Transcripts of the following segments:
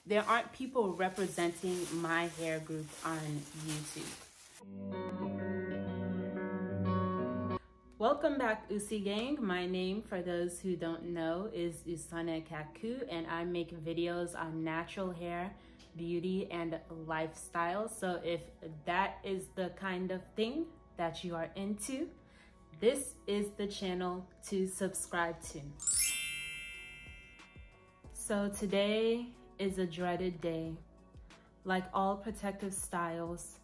there aren't people representing my hair group on YouTube. Welcome back, Usi Gang. My name, for those who don't know, is Usana Kaku, and I make videos on natural hair, beauty, and lifestyle. So if that is the kind of thing that you are into, this is the channel to subscribe to. So today is a dreaded day. Like all protective styles,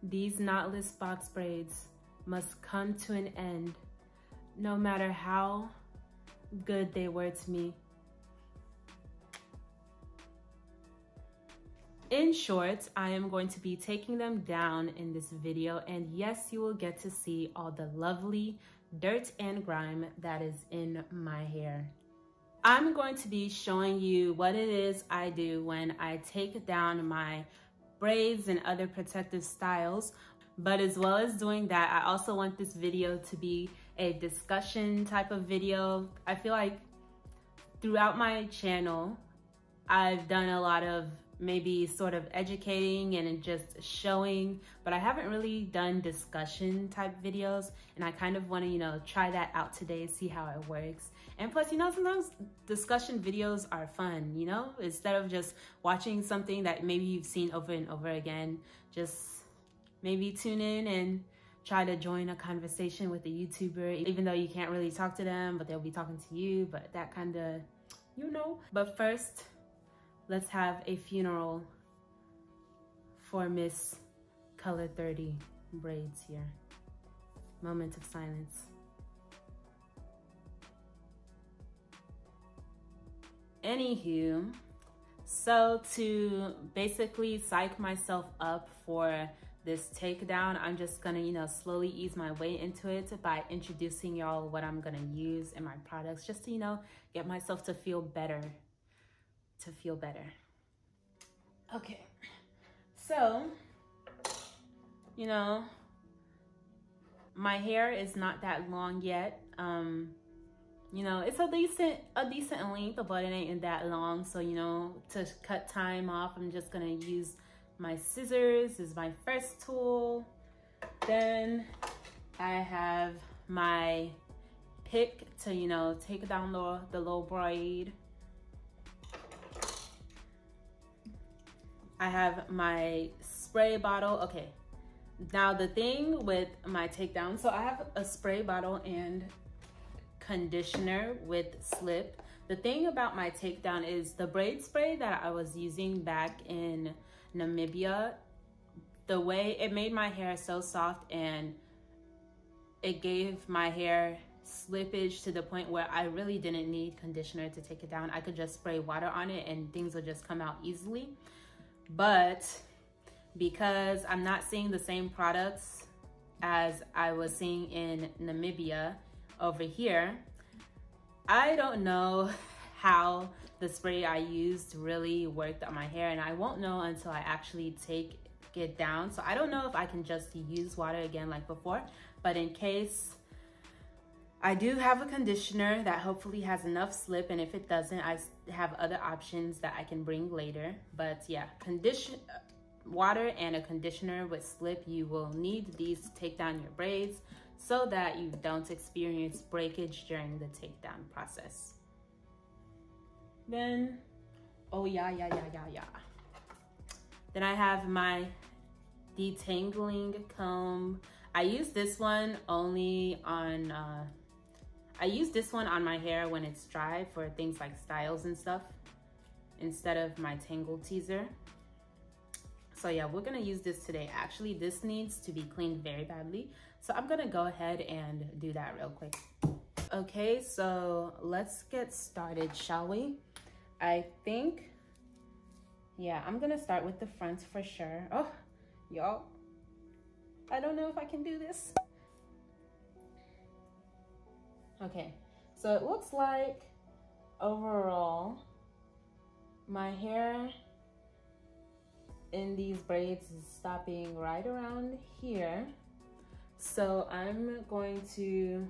these knotless box braids must come to an end, no matter how good they were to me. In short, I am going to be taking them down in this video, and yes, you will get to see all the lovely dirt and grime that is in my hair. I'm going to be showing you what it is I do when I take down my braids and other protective styles. But as well as doing that, I also want this video to be a discussion type of video. I feel like throughout my channel, I've done a lot of maybe sort of educating and just showing, but I haven't really done discussion type videos. And I kind of want to, try that out today, see how it works. And plus, sometimes discussion videos are fun, instead of just watching something that maybe you've seen over and over again, just maybe tune in and try to join a conversation with a YouTuber, even though you can't really talk to them, but they'll be talking to you, but that kind of, But first, let's have a funeral for Miss Color 30 Braids here. Moment of silence. Anywho, so to basically psych myself up for this takedown, I'm just gonna, slowly ease my way into it by introducing y'all what I'm gonna use in my products, just to, get myself to feel better. Okay, so, my hair is not that long yet. It's a decent length, but it ain't that long. So, to cut time off, I'm just gonna use my scissors is my first tool. Then I have my pick to, take down the low braid. I have my spray bottle. Okay, now the thing with my takedown, so I have a spray bottle and conditioner with slip. The thing about my takedown is the braid spray that I was using back in Namibia, the way it made my hair so soft, and it gave my hair slippage to the point where I really didn't need conditioner to take it down. I could just spray water on it and things would just come out easily. But because I'm not seeing the same products as I was seeing in Namibia over here, I don't know how the spray I used really worked on my hair, and I won't know until I actually take it down. So I don't know if I can just use water again like before, but in case I do have a conditioner that hopefully has enough slip, and if it doesn't, I have other options that I can bring later. But yeah, water and a conditioner with slip. You will need these to take down your braids so that you don't experience breakage during the takedown process. Then, then I have my detangling comb. I use this one only on, I use this one on my hair when it's dry for things like styles and stuff, instead of my tangle teaser. So yeah, we're gonna use this today. Actually, this needs to be cleaned very badly, so I'm gonna go ahead and do that real quick. Okay, so let's get started, shall we? I think, yeah, I'm gonna start with the front for sure. Oh, y'all, I don't know if I can do this. Okay, so it looks like overall my hair in these braids is stopping right around here. So I'm going to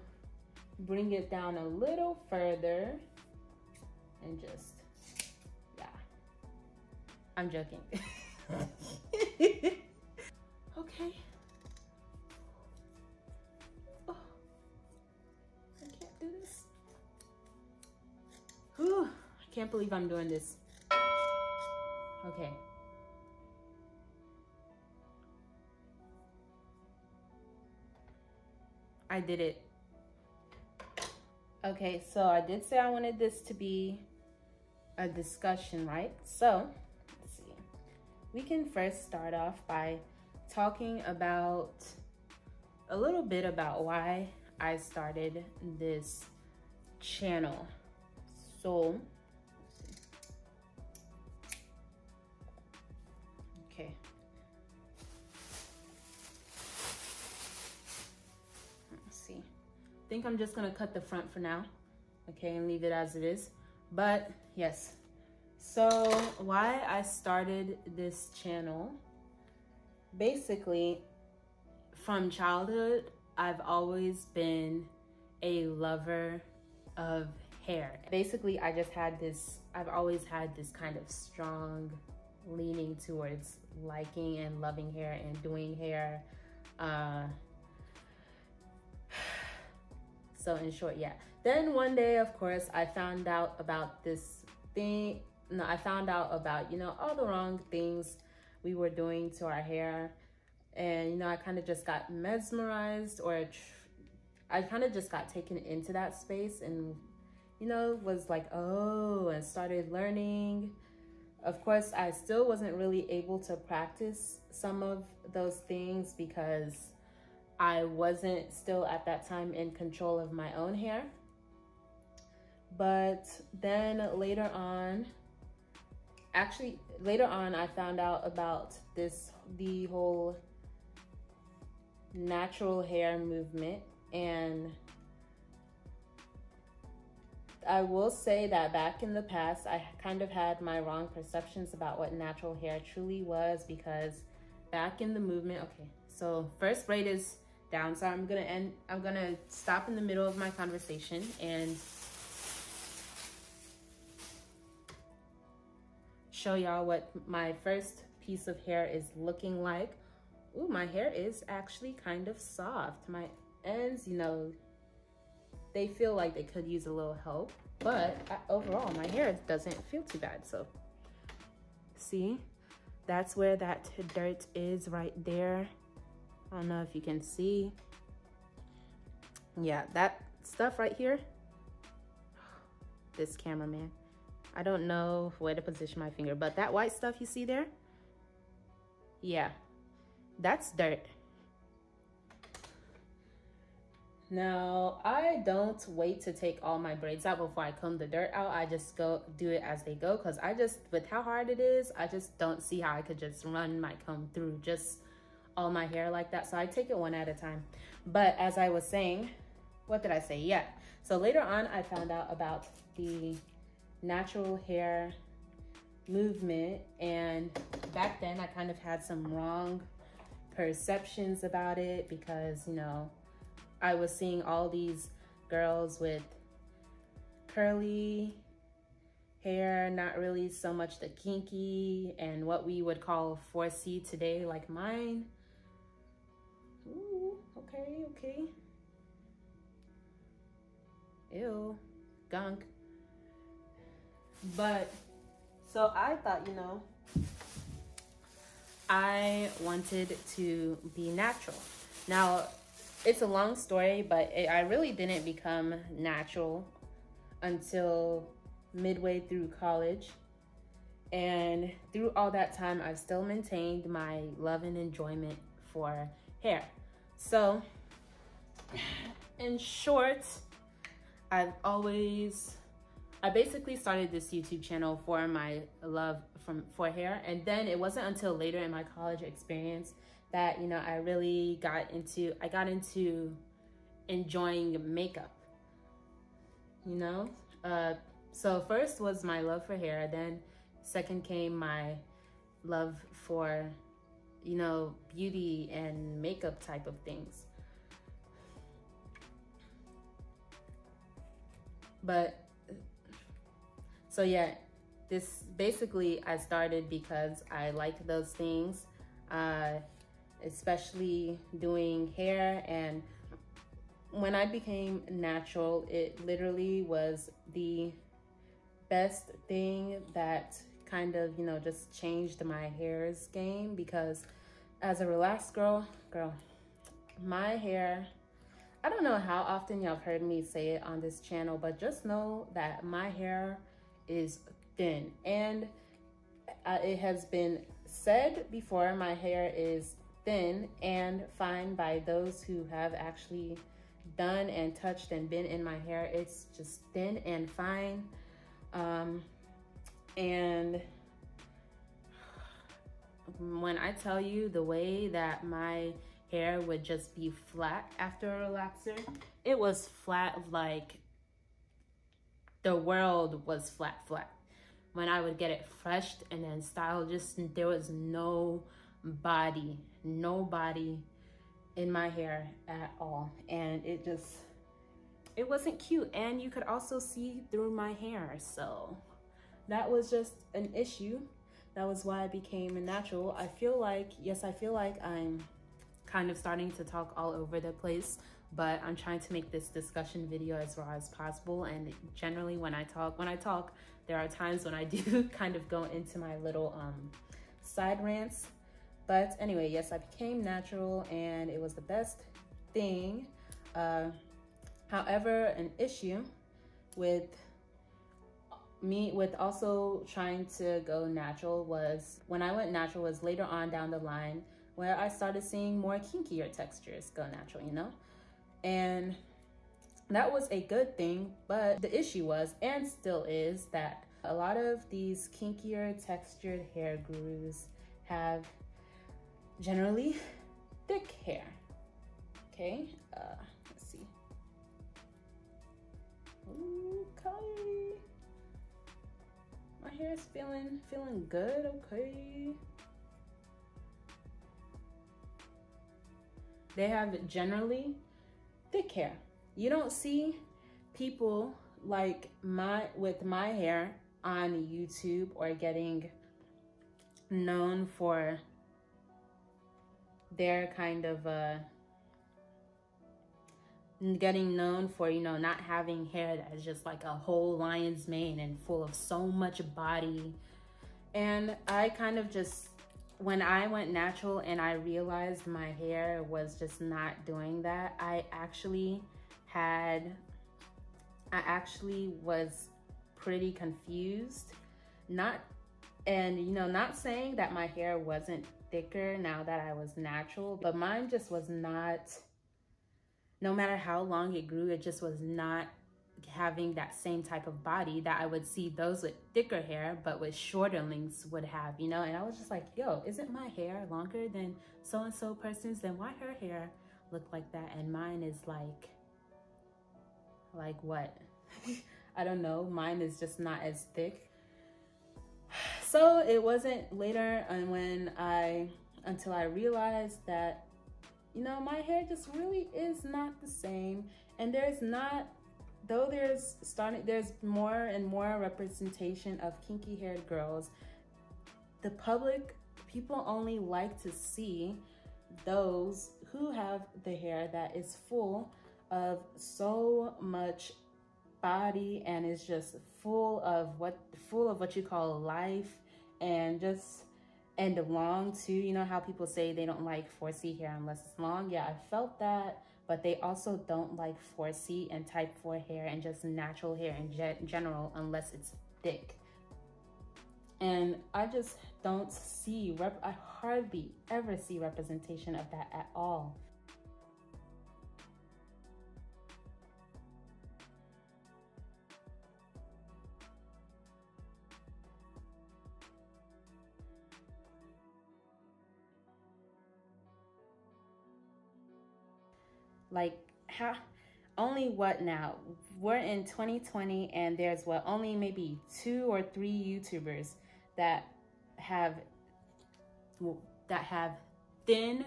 bring it down a little further and just, yeah. I'm joking. Okay. Oh, I can't do this. Whew, I can't believe I'm doing this. Okay. I did it. Okay, so I did say I wanted this to be a discussion, right? So, let's see. We can first start off by talking about a little bit about why I started this channel. So, okay. Let's see. I think I'm just gonna cut the front for now, okay, and leave it as it is. But yes, so why I started this channel, basically from childhood, I've always been a lover of hair. Basically, I just had this, I've always had this kind of strong leaning towards liking and loving hair and doing hair. So in short, yeah. Then one day, of course, I found out about this thing. No, I found out about, you know, all the wrong things we were doing to our hair. And, you know, I kind of just got mesmerized, or I kind of just got taken into that space and, you know, was like, oh, and started learning. Of course, I still wasn't really able to practice some of those things because I wasn't still at that time in control of my own hair. But then later on, actually later on, I found out about the whole natural hair movement. And I will say that back in the past, I kind of had my wrong perceptions about what natural hair truly was, because back in the movement, okay, so first braid is down. So I'm gonna stop in the middle of my conversation and show y'all what my first piece of hair is looking like. Ooh, my hair is actually kind of soft. My ends, you know, they feel like they could use a little help, but overall my hair doesn't feel too bad. So see, that's where that dirt is right there. I don't know if you can see. Yeah, that stuff right here. This cameraman. I don't know where to position my finger, but that white stuff you see there? Yeah, that's dirt. Now, I don't wait to take all my braids out before I comb the dirt out. I just go do it as they go, because with how hard it is, I just don't see how I could just run my comb through just all my hair like that. So I take it one at a time. But as I was saying, what did I say? Yeah, so later on I found out about the natural hair movement, and back then I kind of had some wrong perceptions about it, because, you know, I was seeing all these girls with curly hair, not really so much the kinky and what we would call 4C today, like mine. Ooh, okay, okay. Ew, gunk. But, so I thought, you know, I wanted to be natural. Now, it's a long story, but I really didn't become natural until midway through college. And through all that time, I've still maintained my love and enjoyment for hair. So, in short, I basically started this YouTube channel for my love for hair. And then it wasn't until later in my college experience that, you know, I got into enjoying makeup, you know? So first was my love for hair, then second came my love for, you know, beauty and makeup type of things. But, so yeah, this basically I started because I like those things, especially doing hair. And when I became natural, it literally was the best thing that kind of, you know, just changed my hair's game, because as a relaxed girl, my hair, I don't know how often y'all have heard me say it on this channel, but just know that my hair is thin. And it has been said before, my hair is thin and fine by those who have actually done and touched and been in my hair. It's just thin and fine. And when I tell you the way that my hair would just be flat after a relaxer, it was flat like the world was flat. When I would get it freshed and then styled, just there was no body in my hair at all. And it wasn't cute. And you could also see through my hair. So that was just an issue. That was why I became a natural. I feel like I'm kind of starting to talk all over the place, but I'm trying to make this discussion video as raw as possible. And generally when I talk, there are times when I do kind of go into my little side rants. But anyway, yes, I became natural and it was the best thing. However, an issue with also trying to go natural was, when I went natural, was later on down the line where I started seeing more kinkier textures go natural, you know? And that was a good thing, but the issue was, and still is, that a lot of these kinkier textured hair gurus have generally thick hair. Okay, let's see. Okay, my hair is feeling good. Okay, they have generally thick hair. You don't see people like with my hair on YouTube or getting known for their kind of getting known for, you know, not having hair that is just like a whole lion's mane and full of so much body. And I kind of just, when I went natural and I realized my hair was just not doing that, I actually was pretty confused. Not saying that my hair wasn't thicker now that I was natural, but mine just was not, no matter how long it grew, it just was not having that same type of body that I would see those with thicker hair but with shorter lengths would have, you know? And I was just like, yo, isn't my hair longer than so-and-so person's? Then why her hair look like that and mine is like what? I don't know, mine is just not as thick. So it wasn't later until I realized that, you know, my hair just really is not the same. And there's more and more representation of kinky haired girls. People only like to see those who have the hair that is full of so much body and is just full of what you call life, and long too. You know how people say they don't like 4C hair unless it's long? Yeah, I felt that, but they also don't like 4C and type 4 hair and just natural hair in general unless it's thick. And I just don't see, I hardly ever see representation of that at all. Like, how, only what now? We're in 2020 and there's only maybe 2 or 3 YouTubers that have thin,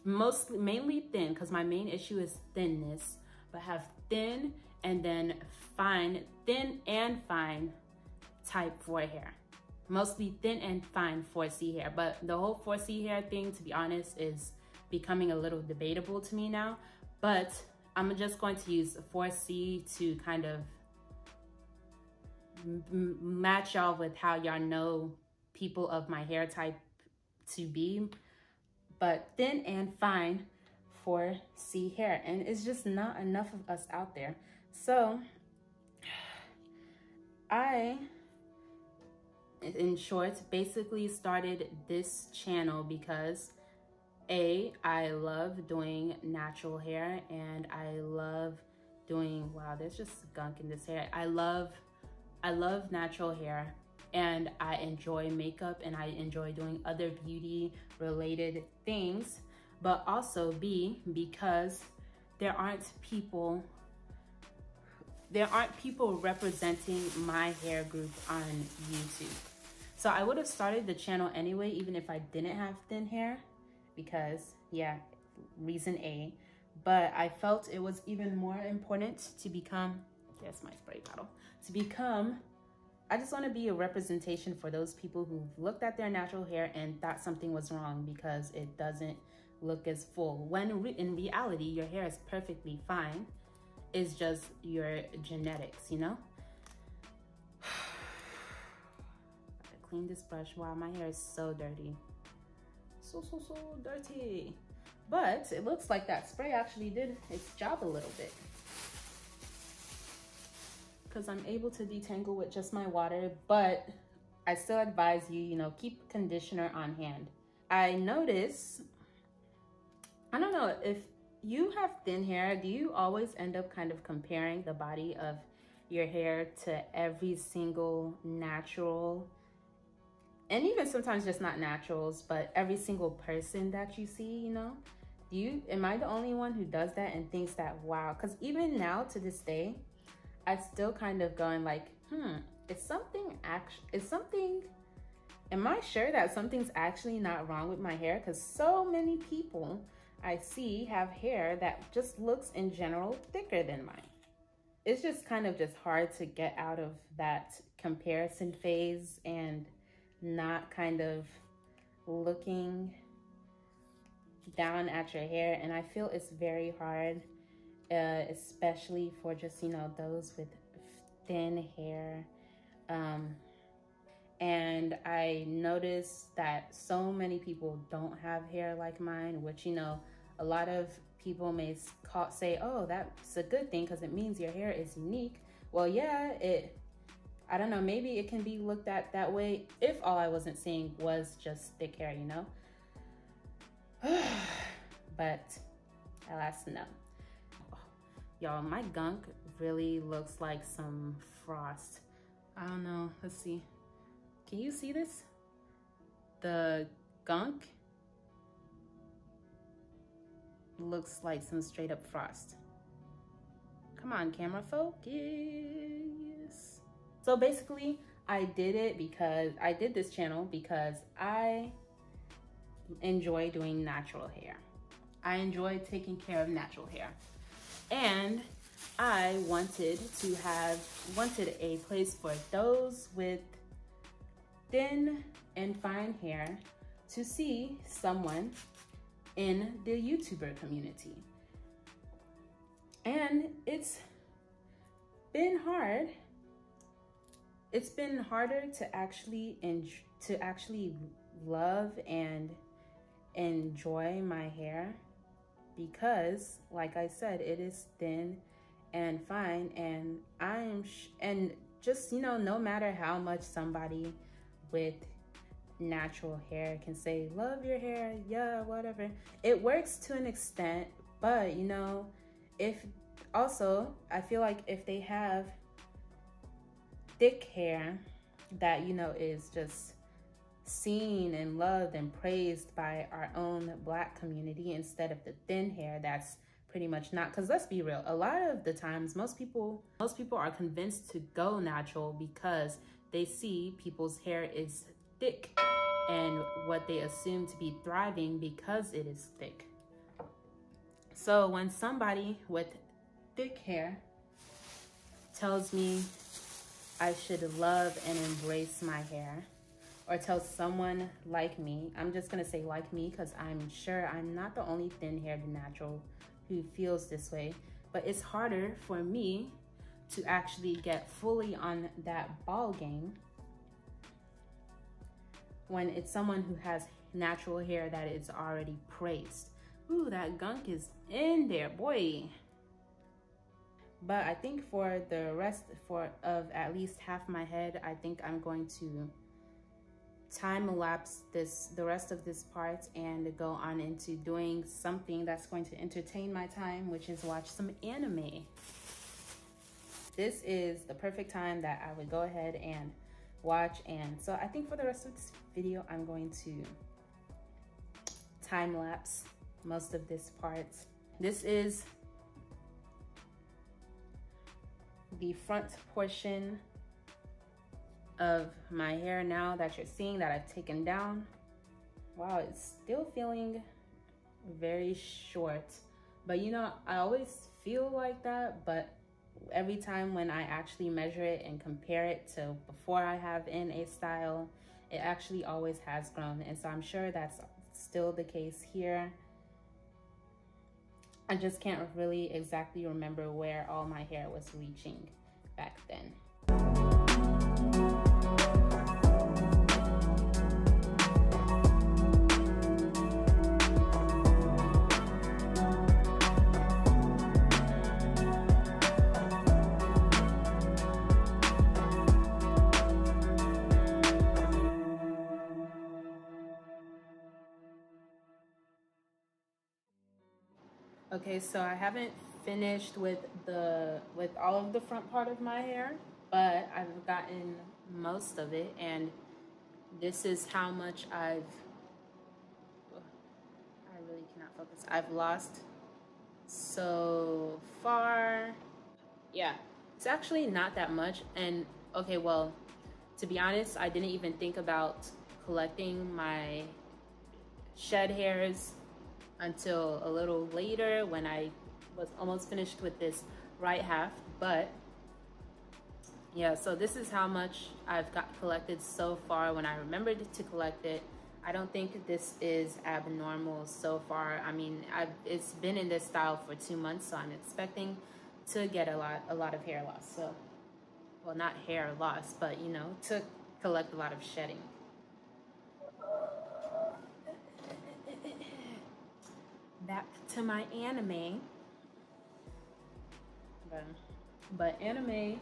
mainly thin, because my main issue is thinness, but have thin and then fine, thin and fine type 4 hair, mostly thin and fine 4C hair. But the whole 4C hair thing, to be honest, is becoming a little debatable to me now. But I'm just going to use 4C to kind of match y'all with how y'all know people of my hair type to be. But thin and fine 4C hair, and it's just not enough of us out there. So I, in short, basically started this channel because I love doing natural hair, and I love doing, wow, there's just gunk in this hair. I love natural hair, and I enjoy makeup, and I enjoy doing other beauty related things, but also because there aren't people representing my hair group on YouTube. So I would have started the channel anyway, even if I didn't have thin hair, because yeah, reason A, but I felt it was even more important to become, yes, my spray bottle, I just want to be a representation for those people who looked at their natural hair and thought something was wrong because it doesn't look as full, when in reality your hair is perfectly fine. It's just your genetics, you know. Gotta clean this brush. Wow, my hair is so dirty, so dirty. But it looks like that spray actually did its job a little bit, because I'm able to detangle with just my water. But I still advise you, you know, keep conditioner on hand. I notice, I don't know, if you have thin hair, do you always end up kind of comparing the body of your hair to every single natural, and even sometimes just not naturals, but every single person that you see, you know? Am I the only one who does that and thinks that, wow? Because even now to this day, I still kind of going like, am I sure that something's actually not wrong with my hair? Because so many people I see have hair that just looks in general thicker than mine. It's just kind of just hard to get out of that comparison phase and not kind of looking down at your hair. And I feel it's very hard, especially for just, you know, those with thin hair. And I noticed that so many people don't have hair like mine, which, you know, a lot of people may say, oh, that's a good thing because it means your hair is unique. Well, yeah, I don't know, maybe it can be looked at that way if all I wasn't seeing was just thick hair, you know? But alas, no. Y'all, my gunk really looks like some frost. I don't know, let's see. Can you see this? The gunk looks like some straight up frost. Come on, camera focus. So basically, I did this channel because I enjoy doing natural hair. I enjoy taking care of natural hair. And I wanted a place for those with thin and fine hair to see someone in the YouTuber community. And it's been hard. It's been harder to actually love and enjoy my hair because, like I said, it is thin and fine, and and just, you know, no matter how much somebody with natural hair can say, love your hair, yeah, whatever, it works to an extent. But, you know, I feel like if they have thick hair that, you know, is just seen and loved and praised by our own Black community instead of the thin hair that's pretty much not, because let's be real, a lot of the times most people are convinced to go natural because they see people's hair is thick and what they assume to be thriving because it is thick. So when somebody with thick hair tells me I should love and embrace my hair, or tell someone like me. I'm just gonna say like me because I'm sure I'm not the only thin-haired natural who feels this way, but it's harder for me to actually get fully on that ball game when it's someone who has natural hair that is already praised. Ooh, that gunk is in there, boy. But I think for the rest of at least half my head, I think I'm going to time lapse the rest of this part and go on into doing something that's going to entertain my time, which is watch some anime. This is the perfect time that I would go ahead and watch. And so I think for the rest of this video, I'm going to time lapse most of this part. This is the front portion of my hair now that you're seeing that I've taken down. Wow, it's still feeling very short, but you know, I always feel like that, but every time when I actually measure it and compare it to before I have in a style, it actually always has grown. And so I'm sure that's still the case here. I just can't really exactly remember where all my hair was reaching back then. Okay, so I haven't finished with all of the front part of my hair, but I've gotten most of it, and this is how much I really cannot focus. I've lost so far. Yeah, it's actually not that much. And okay, well, to be honest, I didn't even think about collecting my shed hairs until a little later when I was almost finished with this right half. But yeah, so this is how much I've got collected so far when I remembered to collect it. I don't think this is abnormal so far. I mean, it's been in this style for 2 months, so I'm expecting to get a lot of hair loss. So, well, not hair loss, but you know, to collect a lot of shedding. Back to my anime. But anime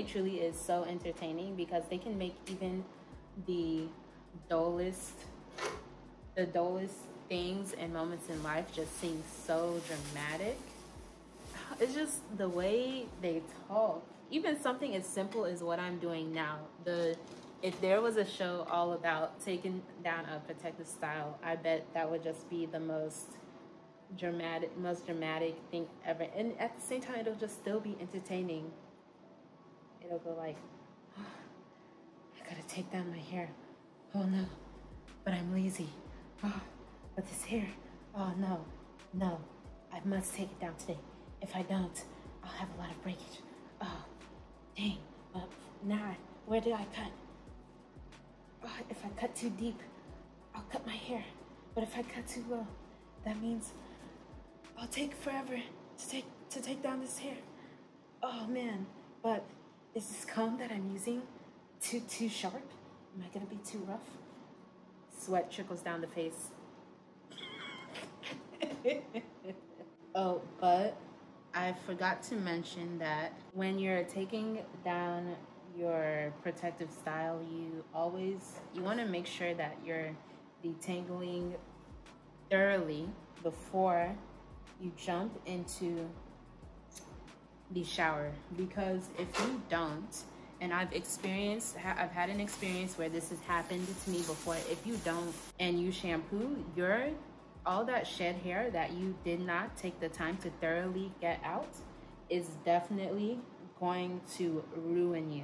truly is so entertaining because they can make even the dullest things and moments in life just seem so dramatic. It's just the way they talk. Even something as simple as what I'm doing now. If there was a show all about taking down a protective style, I bet that would just be the most dramatic thing ever. And at the same time, it'll just still be entertaining. It'll go like, oh, I gotta take down my hair. Oh no, but I'm lazy. Oh, but this hair, oh no, I must take it down today. If I don't, I'll have a lot of breakage. Oh, dang, but now, where did I cut? Oh, if I cut too deep, I'll cut my hair. But if I cut too low, that means I'll take forever to take down this hair. Oh man, but is this comb that I'm using too sharp? Am I gonna be too rough? Sweat trickles down the face. Oh, but I forgot to mention that when you're taking down your protective style, you want to make sure that you're detangling thoroughly before you jump into the shower, because if you don't, and I've had an experience where this has happened to me before, if you don't and you shampoo, all that shed hair that you did not take the time to thoroughly get out is definitely going to ruin you.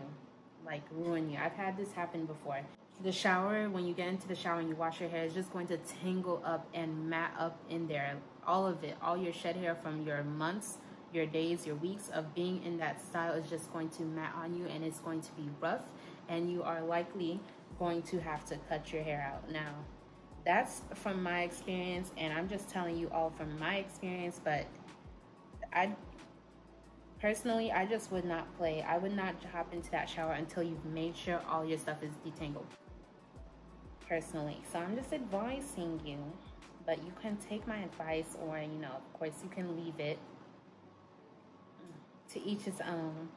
Like ruin you. I've had this happen before. The shower, when you get into the shower and you wash your hair, is just going to tangle up and mat up in there. All of it, all your shed hair from your months your days, your weeks of being in that style is just going to mat on you, and it's going to be rough, and you are likely going to have to cut your hair out. Now, that's from my experience, and I'm just telling you all from my experience, but personally, I just would not play. I would not hop into that shower until you've made sure all your stuff is detangled, personally. So I'm just advising you, but you can take my advice, or, you know, of course you can leave it. To each his own.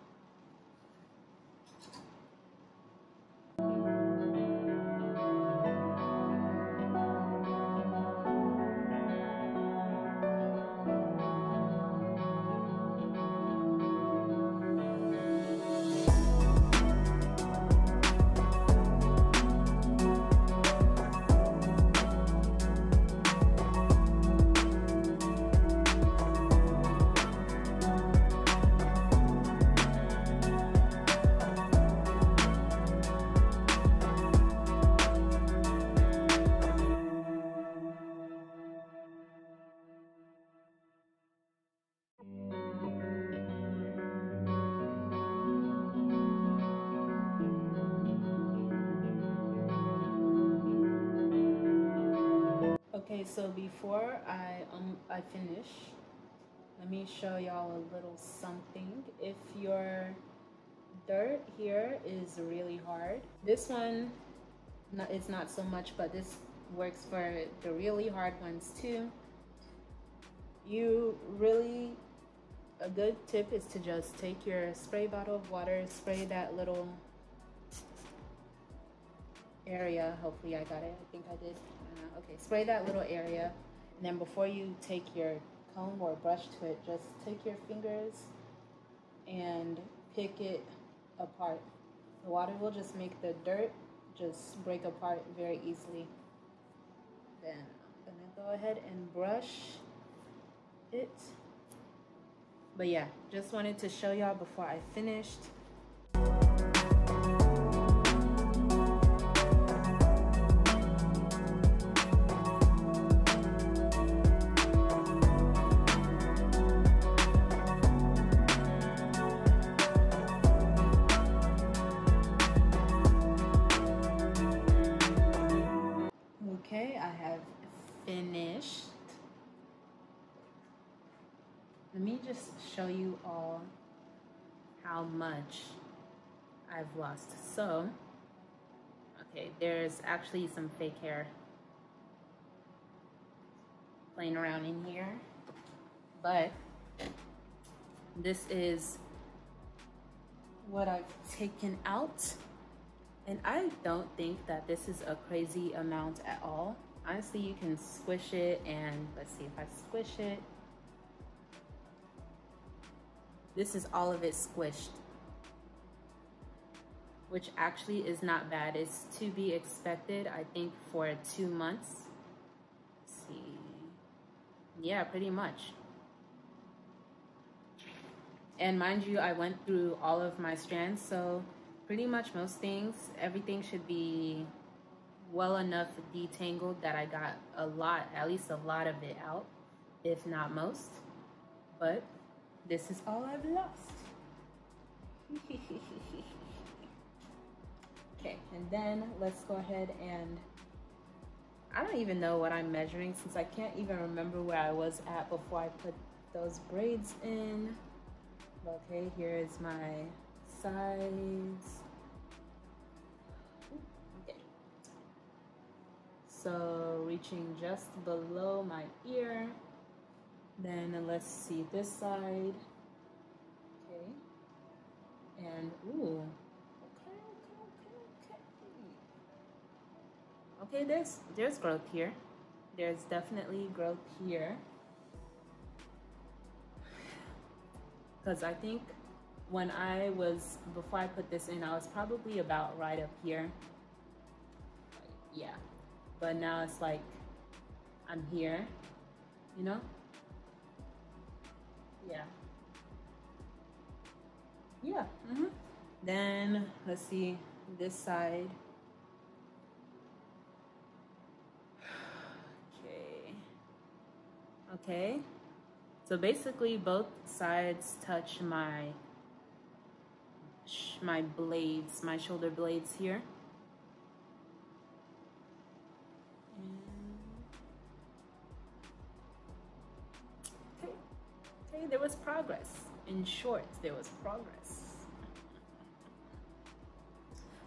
Okay, so before I finish, let me show y'all a little something. If your dirt here is really hard, this one it's not so much, but this works for the really hard ones too. A good tip is to just take your spray bottle of water, spray that little area. Hopefully I got it. I think I did. Okay, spray that little area, and then before you take your comb or brush to it, just take your fingers and pick it apart. The water will just make the dirt just break apart very easily. Then I'm gonna go ahead and brush it. But yeah, just wanted to show y'all before I finished. Okay, I have finished. Let me just show you all how much I've lost. So, okay, there's actually some fake hair playing around in here, but this is what I've taken out. And I don't think that this is a crazy amount at all. Honestly, you can squish it, and let's see if I squish it. This is all of it squished, which actually is not bad. It's to be expected, I think, for 2 months. Let's see. Yeah, pretty much. And mind you, I went through all of my strands, so pretty much most things, everything should be well enough detangled that I got at least a lot of it out, if not most. But this is all I've lost. Okay, and then let's go ahead and, I don't even know what I'm measuring, since I can't even remember where I was at before I put those braids in. Okay, here is my sides. Okay, so reaching just below my ear. Then let's see this side. Okay, and ooh, okay, there's growth here. There's definitely growth here, because I think before I put this in, I was probably about right up here. Yeah, but now it's like I'm here, you know? Yeah. Then let's see this side. Okay. So basically both sides touch my blades, my shoulder blades here. Okay, there was progress. In short, there was progress.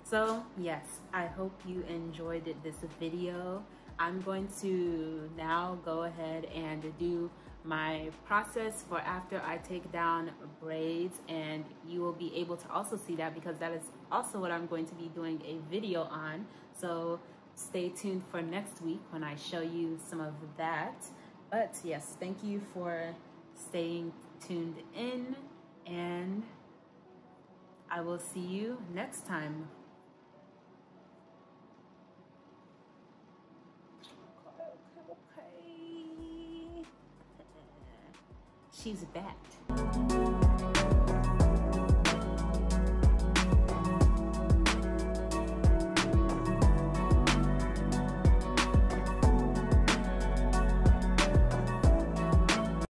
So yes, I hope you enjoyed this video. I'm going to now go ahead and do my process for after I take down braids, and you will be able to also see that because that is also what I'm going to be doing a video on. So stay tuned for next week when I show you some of that. But yes, thank you for staying tuned in, and I will see you next time. Okay. She's back.